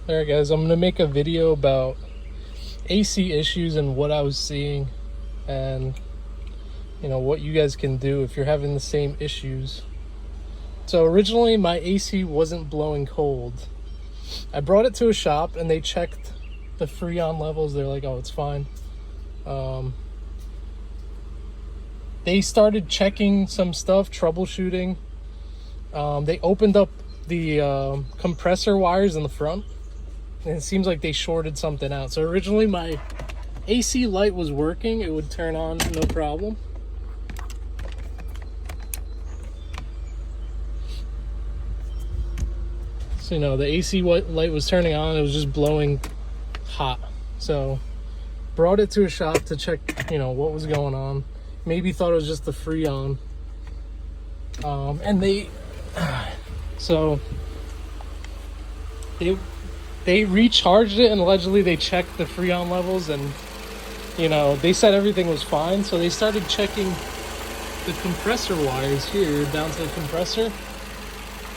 Alright guys, I'm going to make a video about AC issues and what I was seeing, and what you guys can do if you're having the same issues. So originally my AC wasn't blowing cold. I brought it to a shop and they checked the Freon levels. They're like, oh, it's fine. They started checking some stuff, troubleshooting. They opened up the compressor wires in the front, and it seems like they shorted something out. So originally my AC light was working. It would turn on, no problem. So, the AC light was turning on. It was just blowing hot. So brought it to a shop to check, what was going on. Maybe thought it was just the Freon. And they recharged it, and allegedly they checked the Freon levels, and they said everything was fine. So they started checking the compressor wires here down to the compressor,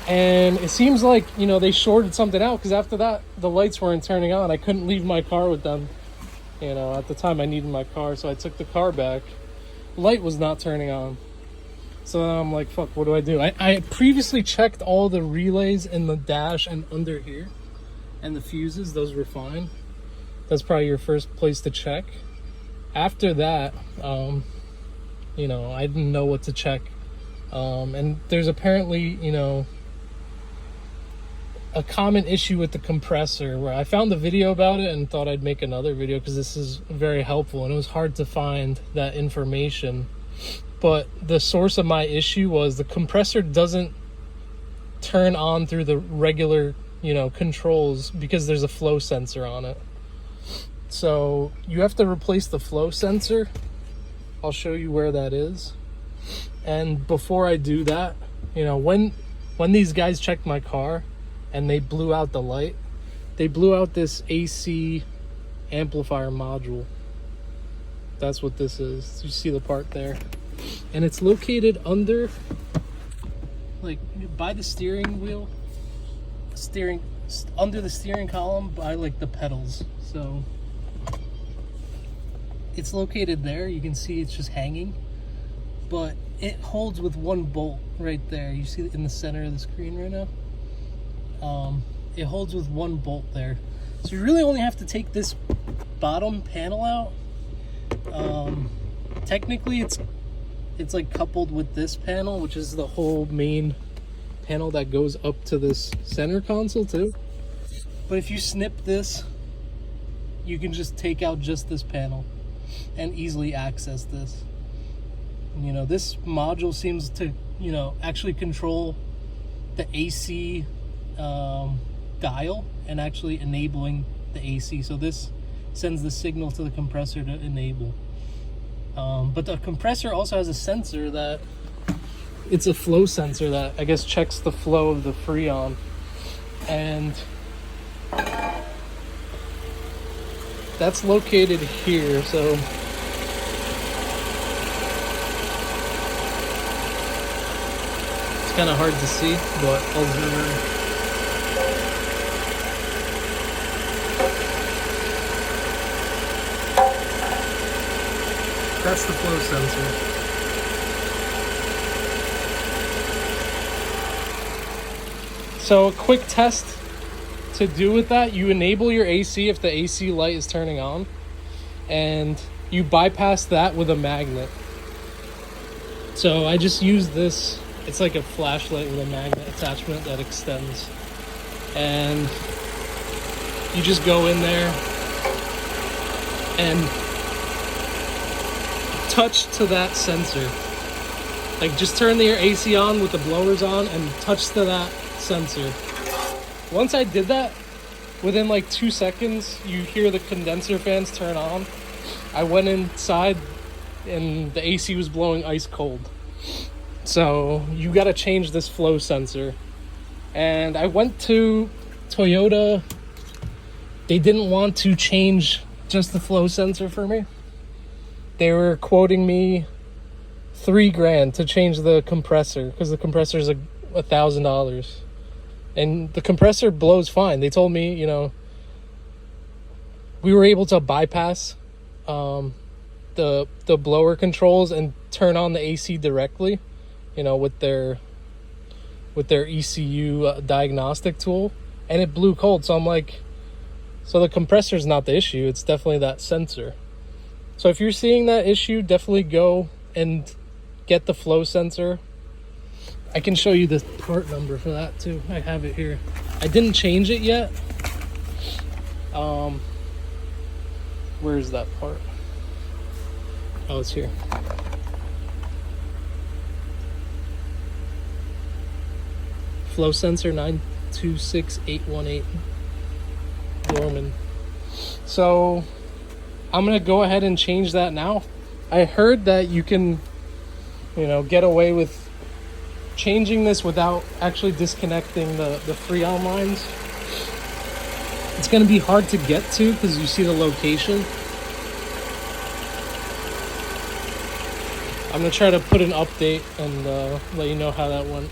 and it seems like they shorted something out, because after that the lights weren't turning on. I couldn't leave my car with them. At the time I needed my car, so I took the car back. Light was not turning on. So I'm like, fuck, what do I do? I previously checked all the relays in the dash and under here, and the fuses, those were fine. That's probably your first place to check. After that, I didn't know what to check. And there's apparently, a common issue with the compressor, where I found a video about it and thought I'd make another video because this is very helpful, and it was hard to find that information. But the source of my issue was the compressor doesn't turn on through the regular, controls, because there's a flow sensor on it. So you have to replace the flow sensor. I'll show you where that is. And before I do that, when these guys checked my car and they blew out the light, they blew out this AC amplifier module. That's what this is. You see the part there, and it's located under, like, by the steering wheel, under the steering column, by like the pedals. So it's located there. You can see it's just hanging, but it holds with one bolt right there. You see it in the center of the screen right now. It holds with one bolt there. So you really only have to take this bottom panel out. Technically it's like coupled with this panel, which is the whole main panel that goes up to this center console too. But if you snip this, you can just take out just this panel and easily access this. And, this module seems to actually control the AC dial, and actually enabling the AC. So this sends the signal to the compressor to enable. But the compressor also has a sensor that, it's a flow sensor that I guess checks the flow of the Freon. And that's located here. So it's kind of hard to see, but I'll zoom in. That's the flow sensor. So a quick test to do with that, you enable your AC if the AC light is turning on, and you bypass that with a magnet. So I just use this. It's like a flashlight with a magnet attachment that extends, and you just go in there and touch to that sensor. Like, just turn your AC on with the blowers on and touch to that sensor. Once I did that, within like 2 seconds, you hear the condenser fans turn on. I went inside and the AC was blowing ice cold. So you got to change this flow sensor. And I went to Toyota. They didn't want to change just the flow sensor for me. They were quoting me $3,000 to change the compressor, because the compressor is $1,000, and the compressor blows fine. They told me, we were able to bypass the blower controls and turn on the AC directly, you know, with their ECU diagnostic tool, and it blew cold. So I'm like, so the compressor's not the issue, it's definitely that sensor. So if you're seeing that issue, definitely go and get the flow sensor. I can show you the part number for that too. I have it here. I didn't change it yet. Where's that part? Oh, it's here. Flow sensor 926818 Dorman. So I'm gonna go ahead and change that now. I heard that you can, you know, get away with changing this without actually disconnecting the Freon lines. It's gonna be hard to get to because you see the location. I'm gonna try to put an update and let you know how that went.